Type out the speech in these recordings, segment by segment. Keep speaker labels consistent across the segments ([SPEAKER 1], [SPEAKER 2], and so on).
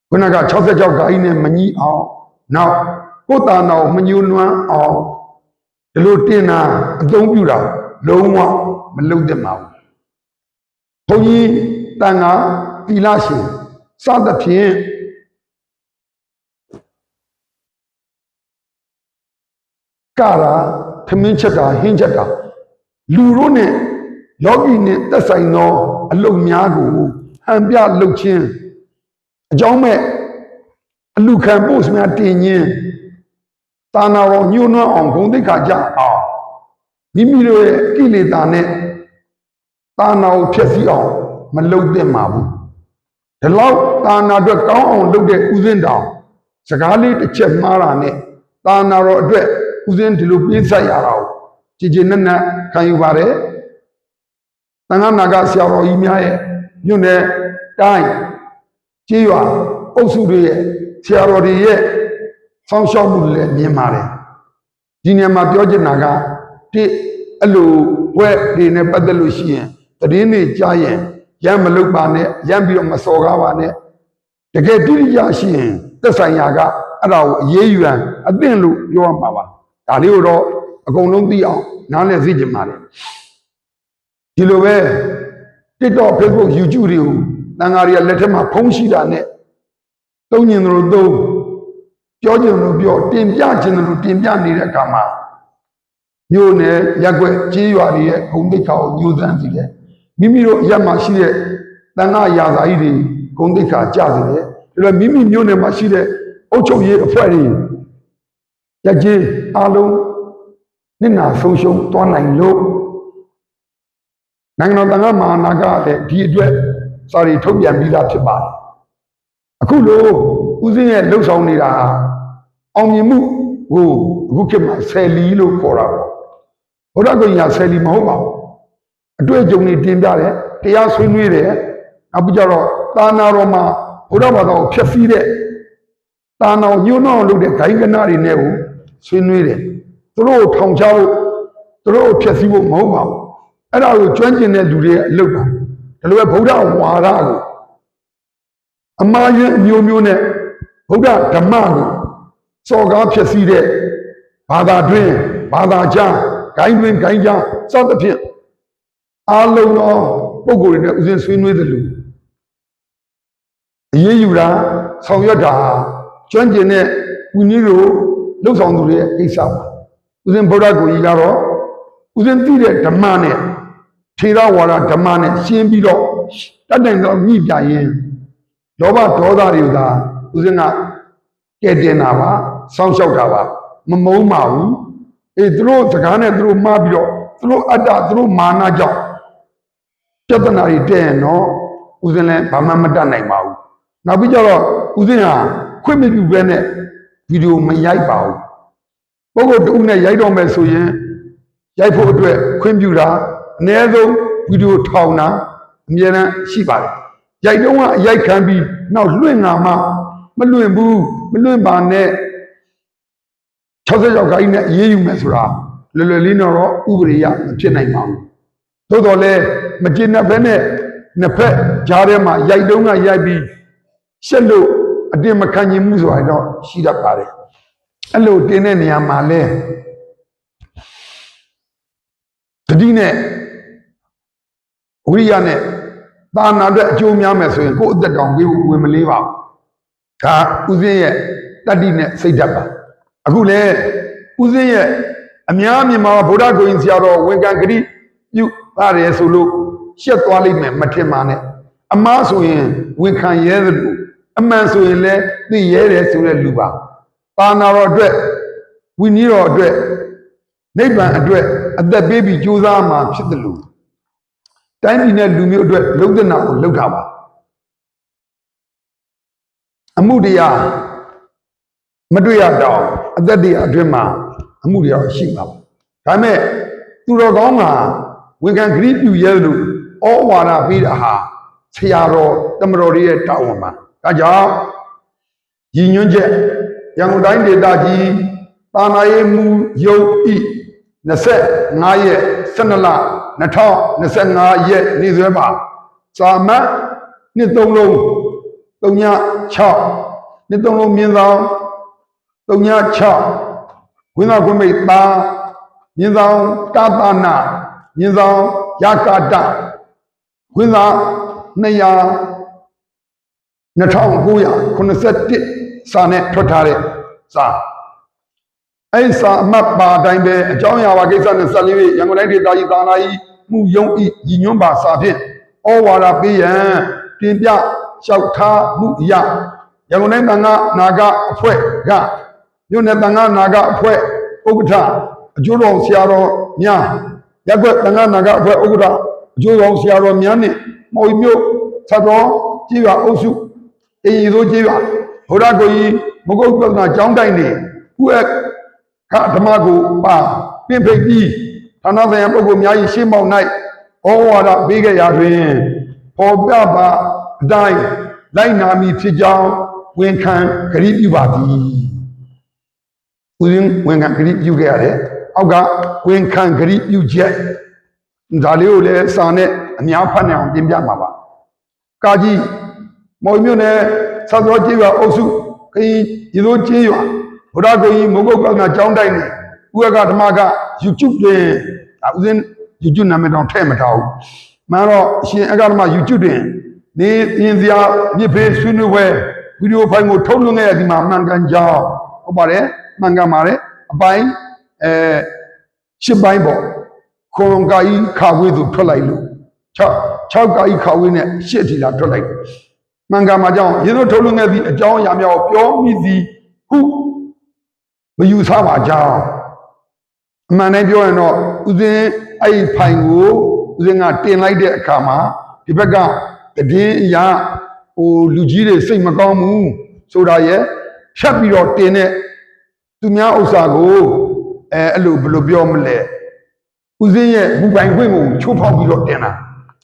[SPEAKER 1] ခုနက66ခိုင်းနဲ့မကြီးအောင်နောက်ကိုယ်တာနာကိုမညှိုးနွမ်းအောင်ဒီလိုတင်တာအသုံးပြုတာလုံးဝမလုပ်သင့်ပါဘူးဘုန်းကြီးတန်ခါသီလရှင်စသဖြင့်ကရာထမင်းချက်တာဟင်းချက်တာလူတို့နဲ့လောကီနဲ့သက်ဆိုင်သောအလုပ်များကိုဟန်ပြလုပ်ခြင်းအကြောင်းမဲ့အလူခံပို့စများတင်ခြင်းတာနာတော်ညှိုးနွမ်းအောင်ဂုဏ်သိက္ခာကြအောင်မိမိတို့ရဲ့ကိလေသာနဲ့တာနာကိုဖျက်ဆီးအောင်မလုပ်သင့်ပါဘူးဒီလောက်တာနာအတွက်ကောင်းအောင်လုပ်တဲ့ဥစဉ်တောင်စကားလေးတစ်ချက်မှားတာနဲ့တာနာတော်အတွက်ဥစဉ်ဒီလိုပေးဆက်ရတာကိုကြည်ကြည်နက်နက်ခံယူပါတယ်သံဃာနာကဆရာတော်ကြီးများရဲ့ညွန့်တဲ့တိုင်းကြေးရွာအုပ်စုတွေရဲ့ဆရာတော်တွေရဲ့ဆောင်းရှောက်မှုတွေလည်းမြင်ပါတယ်ဒီနေရာမှာပြောချင်တာကအဲ့လိုဘွဲ့တွေနဲ့ပတ်သက်လို့ရှိရင်သတင်းတွေကြားရင်ရမ်းမလုပ်ပါနဲ့ရမ်းပြီးတော့မစော်ကားပါနဲ့တကယ်တိတိကျရှိရင်သက်ဆိုင်ရာကအဲ့ဒါကိုအရေးယူရန်အသင့်လို့ပြောရမှာပါဒါလေးကိုတော့အကုန်လုံးသိအောင်နားလည်သိချင်ပါတယ်ဒီလိုပဲ TikTok Facebook YouTube တွေကိုတန်ဃာတွေကလက်ထက်မှာဖုံးရှိတာနဲ့သုံးကျင်တို့သုံးပြောကျင်တို့ပြောတင်ပြကျင်တို့တင်ပြနေတဲ့အခါမှာမြို့နယ်ရက်ွက်ကြေးရွာတွေရဲ့ဂုဏ်သိက္ခာကိုညှိုးသန်းစီတယ်မိမိတို့အရက်မှာရှိတဲ့တန်ခါရာဇာကြီးတွေဂုဏ်သိက္ခာကျစေတယ်ဒါတော့မိမိမြို့နယ်မှာရှိတဲ့အုပ်ချုပ်ရေးအဖွဲ့တွေရက်ကျေးအားလုံးနှစ်နာဆုံးရှုံးသွားနိုင်လို့နိုင်ငံတော်တန်ခါမဟာနာကလည်းဒီအတွက်စာရီထုတ်ပြန်ပြီးသားဖြစ်ပါတယ်အခုလိုဦးစင်းရဲ့လှုပ်ဆောင်နေတာအောင်မြင်မှုကိုအခုခေတ်မှာဆယ်လီလို့ခေါ်တာပေါ့ဘုရားကိုညာဆယ်လီမဟုတ်ပါဘူးအတွေ့အကြုံတွေတင်ပြတယ်တရားဆွေးနွေးတယ်နောက်ပြီးကြတော့တာနာတော်မှာဘုရားဘာသာကိုဖျက်ဆီးတဲ့တာနာကိုညှိုးနှောင်းလုပ်တဲ့ဂိုင်းကနာတွေနဲ့ကိုဆွေးနွေးတယ်သူတို့ကိုထောင်ချဖို့သူတို့ကိုဖျက်ဆီးဖို့မဟုတ်ပါဘူးအဲ့ဒါကိုကျွမ်းကျင်တဲ့လူတွေရဲ့အလုပ်ပါဒီလိုပဲဗုဒ္ဓဝါဒကိုအမှားယွင်းအမျိုးမျိုးနဲ့ဗုဒ္ဓဓမ္မကိုစော်ကားဖျက်ဆီးတဲ့ဘာသာတွင်ဘာသာကြားဂိုင်းတွင်ဂိုင်းကြားစသဖြင့်အားလုံးသောပုဂ္ဂိုလ်တွေနဲ့ဥစဉ်ဆွေးနွေးသလိုအရေးယူတာဆောင်ရွက်တာကျွမ်းကျင်တဲ့ဝိနည်းတို့လှုပ်ဆောင်သူတွေရဲ့ကိစ္စပါဥစဉ်ဗုဒ္ဓကိုကြီးကတော့ဥစဉ်သိတဲ့ဓမ္မနဲ့ထေရဝါဒဓမ္မနဲ့ရှင်းပြီးတော့တတ်နိုင်သောညှိပြရင်လောဘဒေါသတွေကဥစဉ်ကကဲတင်တာပါစောင့်ရှောက်တာပါမမုန်းပါဘူးသူတို့စကားနဲ့သူတို့မှားပြီးတော့သူတို့အတ္တသူတို့မာနကြောင့်ပြဿနာတွေတဲ့ရင်တော့ဥစဉ်လည်းဘာမှမတတ်နိုင်ပါဘူးနောက်ပြီးကြတော့ဥစဉ်ဟာခွင့်မပြုဘဲနဲ့ဗီဒီယိုမရိုက်ပါဘူးပုဂ္ဂိုလ်တဦးနဲ့ရိုက်တော့မယ်ဆိုရင်ရိုက်ဖို့အတွက်ခွင့်ပြုတာအနည်းဆုံးဗီဒီယိုထောင်တာအများနဲ့ရှိပါတယ်ရိုက်တော့ကအရိုက်ခံပြီးနောက်လွှင့်ငါမှမလွှင့်ဘူးမလွှင့်ပါနဲ့66ခိုင်းနဲ့အေးယူမယ်ဆိုတာလွယ်လွယ်လေးတော့ဥပဒေရမဖြစ်နိုင်ပါဘူးသို့တော်လည်းမကျေနပ်ဘဲနဲ့နှစ်ဖက်ကြားထဲမှာရိုက်တုံးကရိုက်ပြီးရှက်လို့အတင်မခံနိုင်မှုဆိုတာတော့ရှိတတ်ပါတယ်အဲ့လိုတင်တဲ့နေရာမှာလဲတတိနဲ့ဝိရိယနဲ့သာနာအတွက်အကျိုးများမယ်ဆိုရင်ကိုယ်အသက်တောင်ပေးဖို့ဝင်မလေးပါဘူးဒါဥစဉ်ရဲ့တတ္တိနဲ့စိတ်ဓာတ်ပါအခုလေဥစဉ်ရဲ့အများမြင်မှာဗုဒ္ဓဂုဏ်ဆရာတော်ဝန်ခံဂရိပြုပါတယ်ဆိုလို့ရှက်သွားလိမ့်မယ်မထင်ပါနဲ့အမှားဆိုရင်ဝန်ခံရဲသလိုအမှန်ဆိုရင်လည်းသိရဲတယ်ဆိုတဲ့လူပါသာနာတော်အတွက်ဝိနည်းတော်အတွက်နိဗ္ဗာန်အတွက်အသက်ပေးပြီးကြိုးစားမှာဖြစ်တယ်လို့တိုင်းပြည်နဲ့လူမျိုးအတွက်လုံတဲ့နာကိုလုပ်တာပါအမှုတရားမတွေ့ရတော့အသက်တရားအတွင်းမှာအမှုတရားရှိမှာပါဒါပေမဲ့သူတော်ကောင်းကဝန်ခံဂရိပြုရဲလို့ဩဝါဒပေးတာဟာဆရာတော်တမတော်ရဲ့တာဝန်ပါဒါကြောင့်ရည်ညွှန်းချက်ရန်ကုန်တိုင်းဒေသကြီးသာနာရေးမှုရုပ်ဤ25ရက်12လ2025ရက်နေ့စွဲပါစာမတ်နှစ်သုံးလုံး 36နှစ်သုံးလုံးမြင်းဆောင်36ဝိသခွင့်မိတ်သားမြင်းဆောင်ကာသနာမြင်းဆောင်ယာကာတဝိသ2981စာနဲ့ထွက်ထားတဲ့စာအဲ့စာအမှတ်ပါအတိုင်းပဲအကြောင်းအရာပါကိစ္စနဲ့ဆက်လေးရန်ကုန်တိုင်းဒေသကြီးသာနာကြီးမှုယုံဤညီညွတ်ပါစာဖြင့်ဩဝါဒပေးရန်တင်ပြလျှောက်ထားမှုအရာရန်ကုန်တိုင်းသံဃာနာဂအဖွဲ့ကမြို့နယ်သံဃာနာဂအဖွဲ့ဥက္ကဋ္ဌအကျိုးတော်ဆရာတော်များရပ်ကွက်သံဃာနာဂအဖွဲ့ဥက္ကဋ္ဌအကျိုးတော်ဆရာတော်များနဲ့မော်မြို့ဆက်တော်ကြီးရွာအုပ်စုအင်ရီသိုးကြီးရွာဘုရားကိုကြီးမဂုတ်ပဒနာကျောင်းတိုင်နေဥက္ခဓမ္မကိုပါပြင့်ဖိတ်ပြီးဌာနဆိုင်ရာပုဂ္ဂိုလ်များ၏ရှေ့မှောက်၌ဩဝါဒပေးခဲ့ရာတွင်ပေါ်ပြပါအတိုင်းလိုက်နာမည်ဖြစ်ကြောင်းဝန်ခံဂရုပြုပါသည်ဦးရင်းဝန်ခံဂရုပြုခဲ့ရတယ်အောက်ကဝန်ခံဂရုပြုချက်ဒါလေးကိုလည်းစာနဲ့အများဖတ်နိုင်အောင်တင်ပြမှာပါကာကြီးမော်မြို့နယ်ဆက်တော်ကျေးရွာအုပ်စုခရင်ရေသိုးကျေးရွာဘုရားကိုကြီးမုတ်ကုတ်ကကျောင်းတိုင်းနဲ့ဥက္ကဓမ္မက YouTube တွင်ဦးစင်း YouTube နာမည်တောင်ထည့်မထားဘူးမှန်တော့ရှင်အက္ခဓမ္မ YouTube တွင်နေရင်စရာမြစ်ဖေးဆွေးနွေးပွဲဗီဒီယိုဖိုင်ကိုထုတ်လွှင့်ခဲ့ရဒီမှာမှန်ကန်ကြောင်းဟုတ်ပါတယ်မှန်ကန်ပါတယ်အပိုင်း8ပိုင်းပေါ့ခွန်ကာကြီးခါဝေးသူထွက်လိုက်လို့6ကာကြီးခါဝေးနဲ့8ထီလာထွက်လိုက်မှန်ကန်မှာကြောင်းရေသို့ထုတ်လွှင့်ခဲ့သည့်အကြောင်းအရာများကိုပြောမိသည်ဟုမယူဆပါကြောင်းအမှန်တည်းပြောရင်တော့ဦးစင်းအဲ့ဒီဖိုင်ကိုဦးစင်းကတင်လိုက်တဲ့အခါမှာဒီဘက်ကတည်င်းအရာလူကြီးတွေစိတ်မကောင်းဘူးဆိုတာရဲ့ဖြတ်ပြီးတော့တင်တဲ့သူများဥစ္စာကိုအဲ့လိုဘယ်လိုပြောမလဲဦးစင်းရဲ့ဘူပိုင်ခွင့်ကိုချိုးဖောက်ပြီးတော့တင်တာ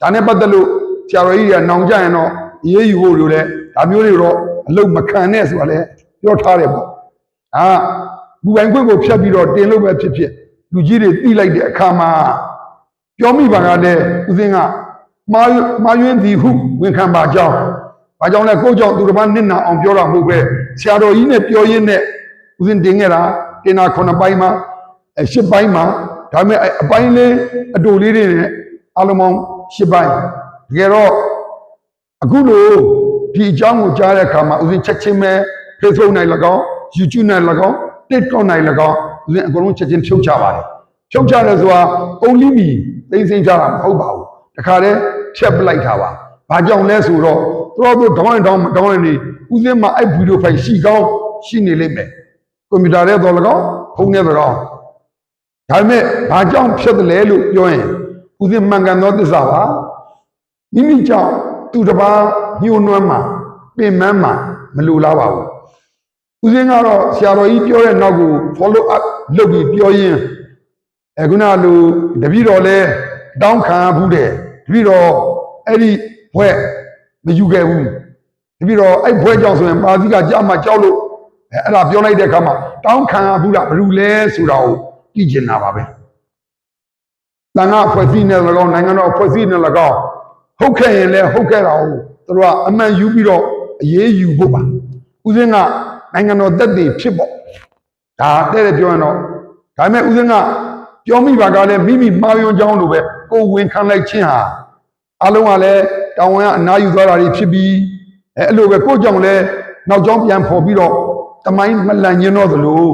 [SPEAKER 1] ဒါနဲ့ပတ်သက်လို့ဆရာတော်ကြီးကနောင်ကြရင်တော့အေးအေးယူဖို့လိုလဲဒါမျိုးတွေတော့အလုပ်မခံနဲ့ဆိုတာလဲပြောထားတယ်ပေါ့ဘူပိုင်ခွင့်ကိုဖြတ်ပြီးတော့တင်လို့ပဲဖြစ်ဖြစ်လူကြီးတွေတိလိုက်တဲ့အခါမှာပြောမိပါကလည်းဦးစင်းကမာယွင်းသည်ဟုဝန်ခံပါကြောင်းဘာကြောင့်လဲကိုကြောင့်သူတစ်ပါးနစ်နာအောင်ပြောတာမဟုတ်ပဲဆရာတော်ကြီးနဲ့ပြောရင်းနဲ့ဦးစင်းတင်ခဲ့တာတင်တာ9ပိုင်းမှာ10ပိုင်းမှာဒါပေမဲ့အပိုင်းလေးအတူလေးတွေနဲ့အလုံးပေါင်း10ပိုင်းတကယ်တော့အခုလိုဒီအကြောင်းကိုကြားတဲ့အခါမှာဦးစင်းချက်ချင်းပဲ Facebook နိုင်၎င်း YouTube နိုင်၎င်း TikTok နိုင်၎င်းဦးစင်းအကုန်လုံးချက်ချင်းဖြုတ်ချပါတယ်ဖြုတ်ချတယ်ဆိုတာ only me သိသိကြတာမဟုတ်ပါဘူးတခါတည်းဖြတ်ပလိုက်တာပါဘာကြောင့်လဲဆိုတော့တို့တောင်းမတောင်းနေဦးစင်းမှာအဲ့ဗီဒီယိုဖိုင်ရှိကောင်းရှိနေလိမ့်မယ်ကွန်ပျူတာထဲတော့၎င်းဖုန်းထဲတော့ဒါပေမဲ့ဘာကြောင့်ဖြစ်တယ်လဲလို့ပြောရင်ဦးစင်းမှန်ကန်သောသစ္စာပါမိမိကြောင့်သူတစ်ပါးညှိုးနွမ်းမှာပင်မမှာမလိုလားပါဘူးဦးစင်းကတော့ဆရာတော်ကြီးပြောတဲ့နောက်ကို follow up လုပ်ပြီးပြောရင်းခုနလိုတပည့်တော်လဲတောင်းခံဘူးတဲ့တပည့်တော်အဲ့ဒီဘွဲ့မယူခဲ့ဘူးတပည့်တော်အဲ့ဘွဲ့ကြောင့်ဆိုရင်ပါဠိကကြားမှကြောက်လို့အဲ့ဒါပြောလိုက်တဲ့အခါမှာတောင်းခံဘူးလားဘယ်လိုလဲဆိုတာကိုကြည့်ကျင်တာပါပဲတန်ခါဖွဲ့စည်းနေ၎င်းနိုင်ငံတော်ဖွဲ့စည်းနေ၎င်းဟုတ်ခဲ့ရင်လည်းဟုတ်ခဲ့တာကိုသူတို့ကအမှန်ယူပြီးတော့အရေးယူဖို့ပါဦးစင်းကနိုင်ငံတော်သက်သေဖြစ်ပေါ့ဒါတဲ့ပြောရင်တော့ဒါပေမဲ့ဦးစင်းကပြောမိပါကလည်းမိမိမှားယွင်းကြောင်းလိုပဲကိုဝင်ခံလိုက်ခြင်းဟာအလုံးကလည်းတောင်းဝန်ကအနားယူသွားတာတွေဖြစ်ပြီးအဲ့လိုပဲကိုကြောင့်လည်းနောက်ကြောင်းပြန်ဖော်ပြီးတော့တမိုင်းမလန့်ညင်းတော့သလို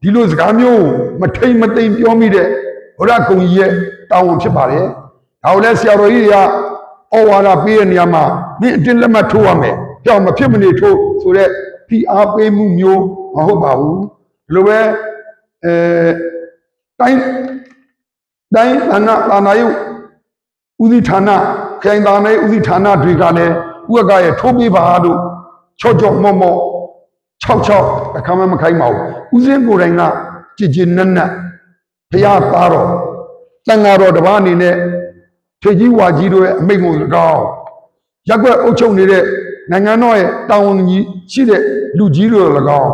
[SPEAKER 1] ဒီလိုစကားမျိုးမထိန်မသိမ့်ပြောမိတဲ့ဘုရားကုံကြီးရဲ့တောင်းဝန်ဖြစ်ပါတယ်ဒါကိုလည်းဆရာတော်ကြီးကဩဝါဒပေးတဲ့နေရာမှာမင်းအတင်းလက်မှတ်ထိုးရမယ်ကြောင့်မဖြစ်မနေထိုးဆိုတဲ့ဖိအားပေးမှုမျိုးမဟုတ်ပါဘူးဒီလိုပဲတိုင်းသာနာယုဦးစီးဌာနခိုင်သာနာယဦးစီးဌာနတွေကလည်းဥက္ကရဲ့ထိုးပေးပါလို့ချော့မော့66အခါမှမခိုင်းပါဘူးဦးစင်းကိုယ်တိုင်ကကြည်ကြည်နက်နက်ဘုရားသားတော်တန်ဃာတော်တစ်ပါးအနေနဲ့ထေကြီးဝါကြီးတို့ရဲ့အမိန့်ကို၎င်းရက်ွက်အုပ်ချုပ်နေတဲ့နိုင်ငံတော်ရဲ့တာဝန်ကြီးရှိတဲ့လူကြီးတို့၎င်း